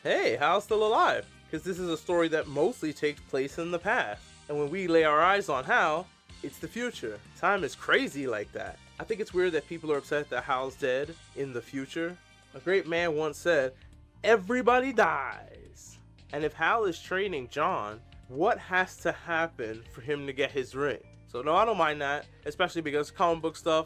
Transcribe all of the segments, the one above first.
Hey, Hal's still alive, because this is a story that mostly takes place in the past. And when we lay our eyes on Hal, it's the future. Time is crazy like that. I think it's weird that people are upset that Hal's dead in the future. A great man once said, everybody dies. And if Hal is training John, what has to happen for him to get his ring? So no, I don't mind that, especially because comic book stuff,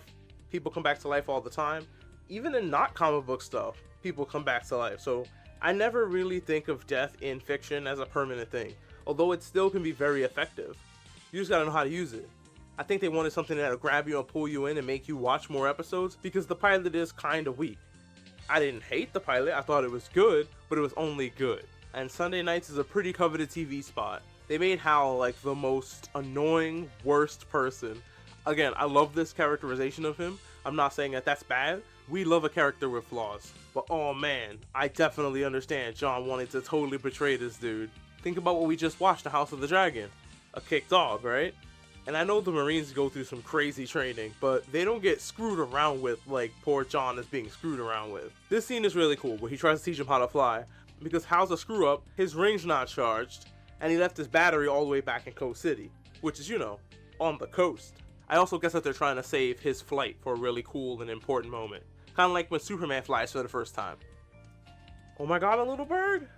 people come back to life all the time. Even in not comic book stuff, people come back to life. So I never really think of death in fiction as a permanent thing, although it still can be very effective. You just gotta know how to use it. I think they wanted something that'll grab you and pull you in and make you watch more episodes because the pilot is kinda weak. I didn't hate the pilot, I thought it was good, but it was only good. And Sunday nights is a pretty coveted TV spot. They made Hal like the most annoying, worst person. Again, I love this characterization of him. I'm not saying that that's bad. We love a character with flaws. But oh man, I definitely understand John wanting to totally betray this dude. Think about what we just watched, The House of the Dragon. A kick dog, right? And I know the Marines go through some crazy training, but they don't get screwed around with like poor John is being screwed around with. This scene is really cool where he tries to teach him how to fly. Because Hal's a screw up, his ring's not charged, and he left his battery all the way back in Coast City, which is, you know, on the coast. I also guess that they're trying to save his flight for a really cool and important moment. Kind of like when Superman flies for the first time. Oh my god, a little bird?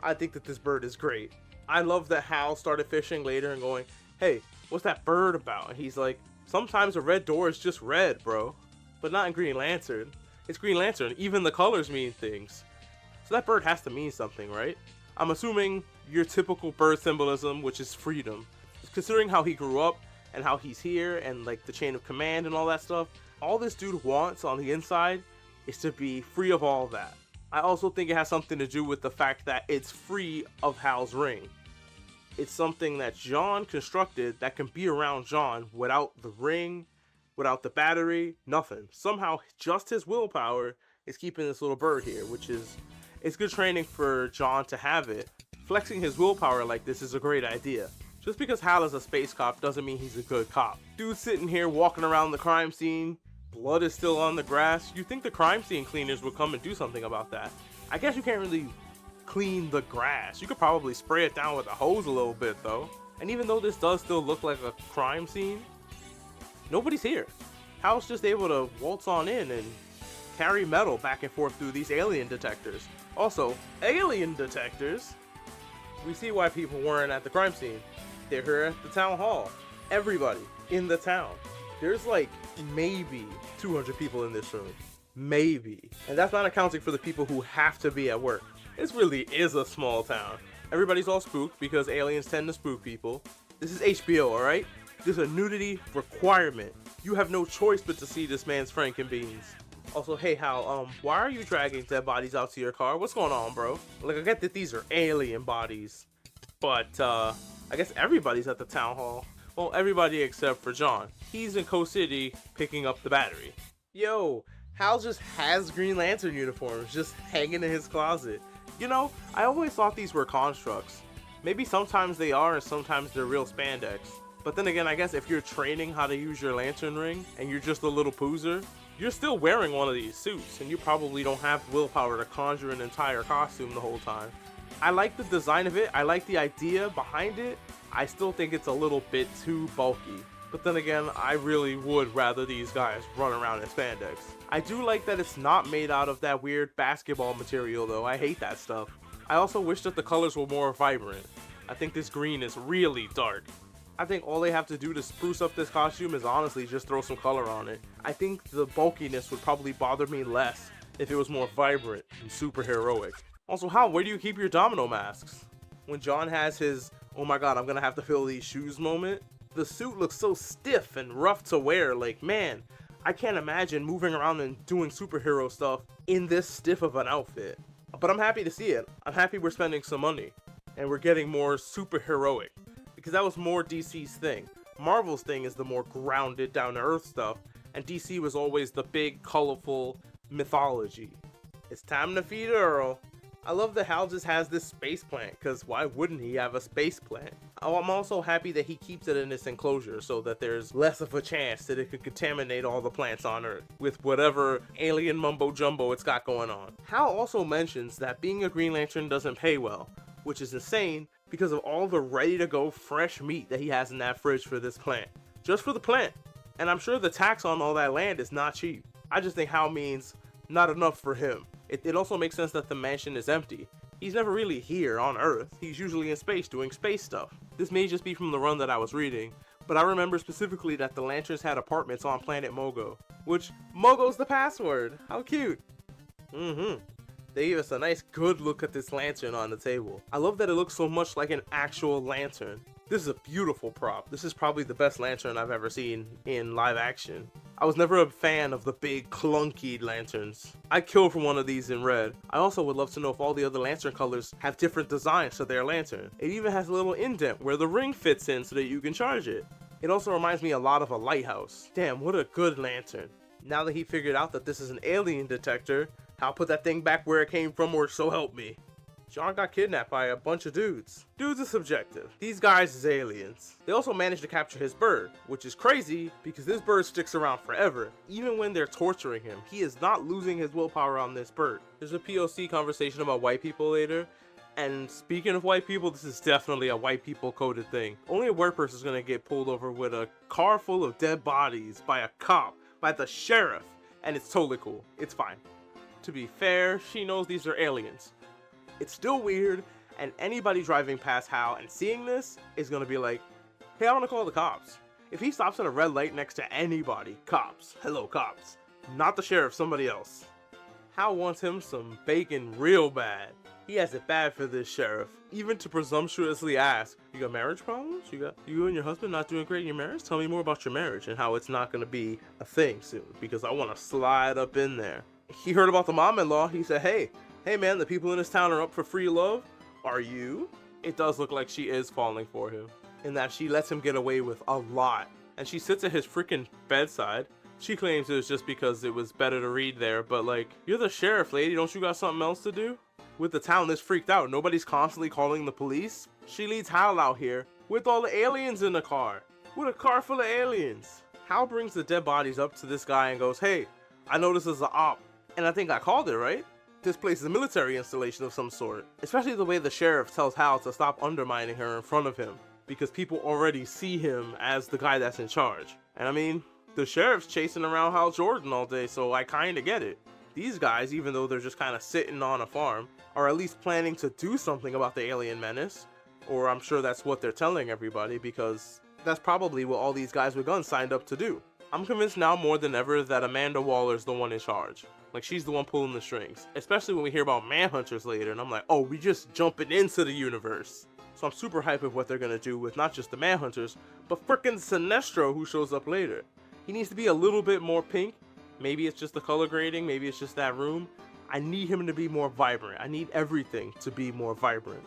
I think that this bird is great. I love that Hal started fishing later and going, hey, what's that bird about? And he's like, sometimes a red door is just red, bro. But not in Green Lantern. It's Green Lantern, even the colors mean things. So that bird has to mean something, right? I'm assuming your typical bird symbolism, which is freedom. Considering how he grew up and how he's here and like the chain of command and all that stuff, all this dude wants on the inside is to be free of all that. I also think it has something to do with the fact that it's free of Hal's ring. It's something that John constructed that can be around John without the ring, without the battery, nothing. Somehow just his willpower is keeping this little bird here, which is, it's good training for John to have it. Flexing his willpower like this is a great idea. Just because Hal is a space cop doesn't mean he's a good cop. Dude's sitting here walking around the crime scene, blood is still on the grass. You think the crime scene cleaners would come and do something about that. I guess you can't really clean the grass. You could probably spray it down with a hose a little bit though. And even though this does still look like a crime scene, nobody's here. Hal's just able to waltz on in and carry metal back and forth through these alien detectors. Also, alien detectors? We see why people weren't at the crime scene. They're here at the town hall. Everybody in the town. There's like maybe 200 people in this room. Maybe. And that's not accounting for the people who have to be at work. This really is a small town. Everybody's all spooked because aliens tend to spook people. This is HBO, alright? There's a nudity requirement. You have no choice but to see this man's Franken beans. Also, hey Hal, why are you dragging dead bodies out to your car? What's going on, bro? Like, I get that these are alien bodies, but, I guess everybody's at the town hall. Well, everybody except for John. He's in Coast City picking up the battery. Yo, Hal just has Green Lantern uniforms just hanging in his closet. You know, I always thought these were constructs. Maybe sometimes they are and sometimes they're real spandex. But then again, I guess if you're training how to use your lantern ring and you're just a little poozer, you're still wearing one of these suits and you probably don't have willpower to conjure an entire costume the whole time. I like the design of it, I like the idea behind it. I still think it's a little bit too bulky. But then again, I really would rather these guys run around in spandex. I do like that it's not made out of that weird basketball material though, I hate that stuff. I also wish that the colors were more vibrant. I think this green is really dark. I think all they have to do to spruce up this costume is honestly just throw some color on it. I think the bulkiness would probably bother me less if it was more vibrant and super heroic. Also, Hal, where do you keep your domino masks? When John has his, oh my god, I'm gonna have to fill these shoes moment, the suit looks so stiff and rough to wear. Like, man, I can't imagine moving around and doing superhero stuff in this stiff of an outfit. But I'm happy to see it. I'm happy we're spending some money and we're getting more superheroic. Because that was more DC's thing. Marvel's thing is the more grounded, down-to-earth stuff, and DC was always the big, colorful mythology. It's time to feed Earl. I love that Hal just has this space plant, because why wouldn't he have a space plant? I'm also happy that he keeps it in this enclosure so that there's less of a chance that it could contaminate all the plants on Earth with whatever alien mumbo jumbo it's got going on. Hal also mentions that being a Green Lantern doesn't pay well, which is insane because of all the ready to go fresh meat that he has in that fridge for this plant. Just for the plant. And I'm sure the tax on all that land is not cheap. I just think Hal means not enough for him. It also makes sense that the mansion is empty. He's never really here on Earth. He's usually in space doing space stuff. This may just be from the run that I was reading, but I remember specifically that the Lanterns had apartments on planet Mogo, which Mogo's the password. How cute. They gave us a nice good look at this lantern on the table. I love that it looks so much like an actual lantern. This is a beautiful prop. This is probably the best lantern I've ever seen in live action. I was never a fan of the big clunky lanterns. I'd kill for one of these in red. I also would love to know if all the other lantern colors have different designs to their lantern. It even has a little indent where the ring fits in so that you can charge it. It also reminds me a lot of a lighthouse. Damn, what a good lantern. Now that he figured out that this is an alien detector, I'll put that thing back where it came from, or so help me. John got kidnapped by a bunch of dudes. Dudes is subjective. These guys is aliens. They also managed to capture his bird, which is crazy because this bird sticks around forever. Even when they're torturing him, he is not losing his willpower on this bird. There's a POC conversation about white people later, and speaking of white people, this is definitely a white people coded thing. Only a white person is gonna get pulled over with a car full of dead bodies by a cop, by the sheriff, and it's totally cool. It's fine. To be fair, she knows these are aliens. It's still weird, and anybody driving past Hal and seeing this is gonna be like, hey, I wanna call the cops. If he stops at a red light next to anybody, cops, hello cops. Not the sheriff, somebody else. Hal wants him some bacon real bad. He has it bad for this sheriff, even to presumptuously ask, you got marriage problems? You and your husband not doing great in your marriage? Tell me more about your marriage and how it's not gonna be a thing soon, because I wanna slide up in there. He heard about the mom-in-law. He said, hey man, the people in this town are up for free love. Are you? It does look like she is falling for him, in that she lets him get away with a lot. And she sits at his freaking bedside. She claims it was just because it was better to read there, but like, you're the sheriff, lady, don't you got something else to do? With the town this freaked out, nobody's constantly calling the police. She leads Hal out here with all the aliens in the car. With a car full of aliens. Hal brings the dead bodies up to this guy and goes, hey, I know this is an op, and I think I called it, right? This place is a military installation of some sort. Especially the way the sheriff tells Hal to stop undermining her in front of him, because people already see him as the guy that's in charge. And I mean, the sheriff's chasing around Hal Jordan all day, so I kinda get it. These guys, even though they're just kinda sitting on a farm, are at least planning to do something about the alien menace. Or I'm sure that's what they're telling everybody, because that's probably what all these guys with guns signed up to do. I'm convinced now more than ever that Amanda Waller's the one in charge. Like, she's the one pulling the strings. Especially when we hear about Manhunters later, and I'm like, oh, we just jumping into the universe. So I'm super hyped with what they're gonna do with not just the Manhunters, but frickin' Sinestro, who shows up later. He needs to be a little bit more pink. Maybe it's just the color grading, maybe it's just that room. I need him to be more vibrant. I need everything to be more vibrant.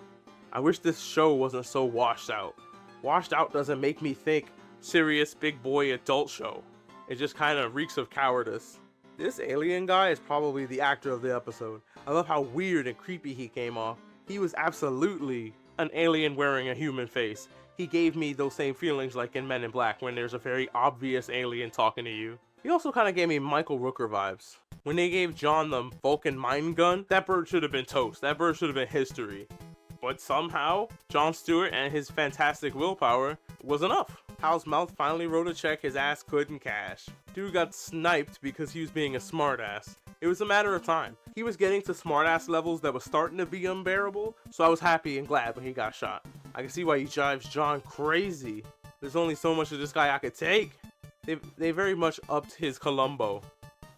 I wish this show wasn't so washed out. Washed out doesn't make me think serious big boy adult show. It just kind of reeks of cowardice. This alien guy is probably the actor of the episode. I love how weird and creepy he came off. He was absolutely an alien wearing a human face. He gave me those same feelings like in Men in Black when there's a very obvious alien talking to you. He also kind of gave me Michael Rooker vibes. When they gave John the Vulcan mine gun, that bird should have been toast. That bird should have been history. But somehow, Jon Stewart and his fantastic willpower was enough. Hal's mouth finally wrote a check his ass couldn't cash. Dude got sniped because he was being a smartass. It was a matter of time. He was getting to smartass levels that was starting to be unbearable, so I was happy and glad when he got shot. I can see why he drives John crazy. There's only so much of this guy I could take. They very much upped his Columbo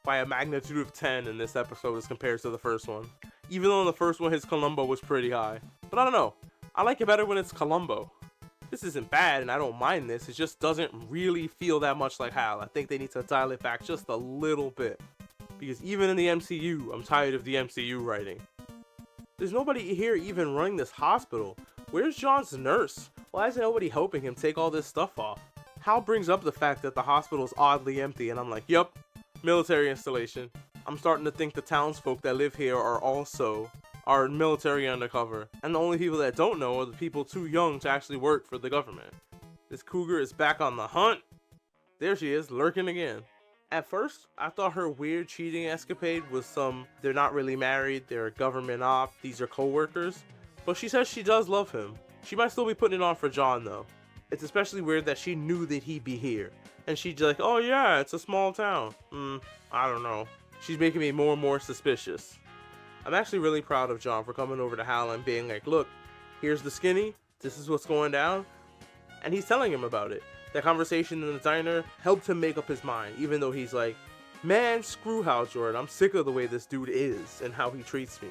by a magnitude of 10 in this episode as compared to the first one. Even though in the first one his Columbo was pretty high. But I don't know. I like it better when it's Columbo. This isn't bad and I don't mind this. It just doesn't really feel that much like Hal. I think they need to dial it back just a little bit. Because even in the MCU, I'm tired of the MCU writing. There's nobody here even running this hospital. Where's John's nurse? Why isn't nobody helping him take all this stuff off? Hal brings up the fact that the hospital is oddly empty and I'm like, yup, military installation. I'm starting to think the townsfolk that live here are also are military undercover, and the only people that don't know are the people too young to actually work for the government. This cougar is back on the hunt. There she is, lurking again. At first, I thought her weird cheating escapade was they're not really married, they're a government op, these are co-workers. But she says she does love him. She might still be putting it on for John though. It's especially weird that she knew that he'd be here. And she's like, oh yeah, it's a small town. I don't know. She's making me more and more suspicious. I'm actually really proud of John for coming over to Hal and being like, look, here's the skinny, this is what's going down. And he's telling him about it. That conversation in the diner helped him make up his mind, even though he's like, man, screw Hal Jordan, I'm sick of the way this dude is and how he treats me.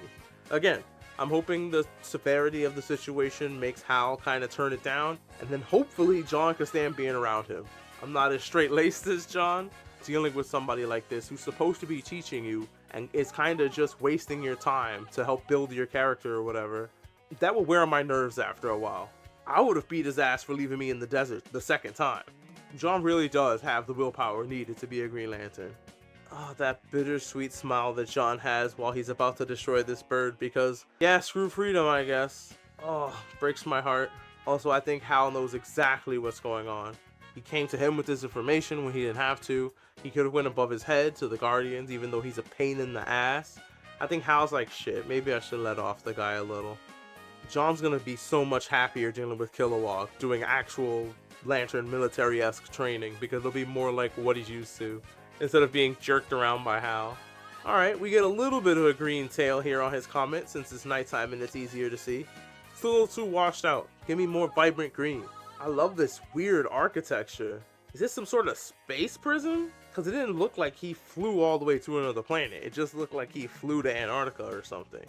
Again, I'm hoping the severity of the situation makes Hal kind of turn it down, and then hopefully John can stand being around him. I'm not as straight-laced as John, dealing with somebody like this who's supposed to be teaching you, and is kind of just wasting your time to help build your character or whatever. That will wear on my nerves after a while. I would have beat his ass for leaving me in the desert the second time. John really does have the willpower needed to be a Green Lantern. Oh, that bittersweet smile that John has while he's about to destroy this bird because, yeah, screw freedom, I guess. Oh, breaks my heart. Also, I think Hal knows exactly what's going on. He came to him with this information when he didn't have to. He could have went above his head to the Guardians, even though he's a pain in the ass. I think Hal's like, shit, maybe I should let off the guy a little. John's gonna be so much happier dealing with Kilowog, doing actual Lantern military-esque training, because it'll be more like what he's used to, instead of being jerked around by Hal. Alright, we get a little bit of a green tail here on his comment, since it's nighttime and it's easier to see. It's a little too washed out. Give me more vibrant green. I love this weird architecture. Is this some sort of space prison? Because it didn't look like he flew all the way to another planet. It just looked like he flew to Antarctica or something.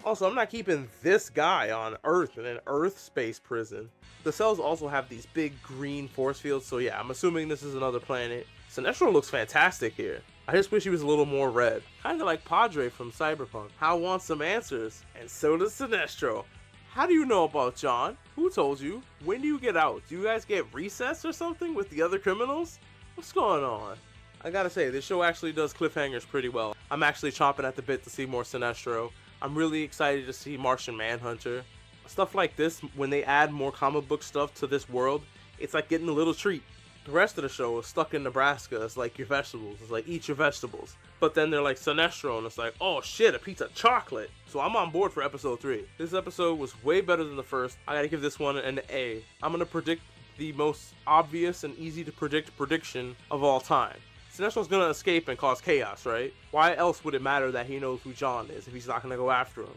Also, I'm not keeping this guy on Earth in an Earth space prison. The cells also have these big green force fields, so yeah, I'm assuming this is another planet. Sinestro looks fantastic here. I just wish he was a little more red. Kinda like Padre from Cyberpunk. Hal wants some answers, and so does Sinestro. How do you know about John? Who told you? When do you get out? Do you guys get recess or something with the other criminals? What's going on? I gotta say, this show actually does cliffhangers pretty well. I'm actually chomping at the bit to see more Sinestro. I'm really excited to see Martian Manhunter. Stuff like this, when they add more comic book stuff to this world, it's like getting a little treat. The rest of the show is stuck in Nebraska. It's like your vegetables. It's like, eat your vegetables. But then they're like Sinestro, and it's like, oh shit, a piece of chocolate. So I'm on board for episode 3. This episode was way better than the first. I gotta give this one an A. I'm gonna predict the most obvious and easy to predict prediction of all time. Sinestro's gonna escape and cause chaos, right? Why else would it matter that he knows who John is if he's not gonna go after him?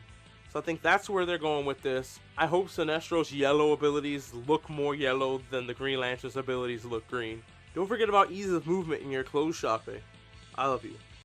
So I think that's where they're going with this. I hope Sinestro's yellow abilities look more yellow than the Green Lantern's abilities look green. Don't forget about ease of movement in your clothes shopping. I love you.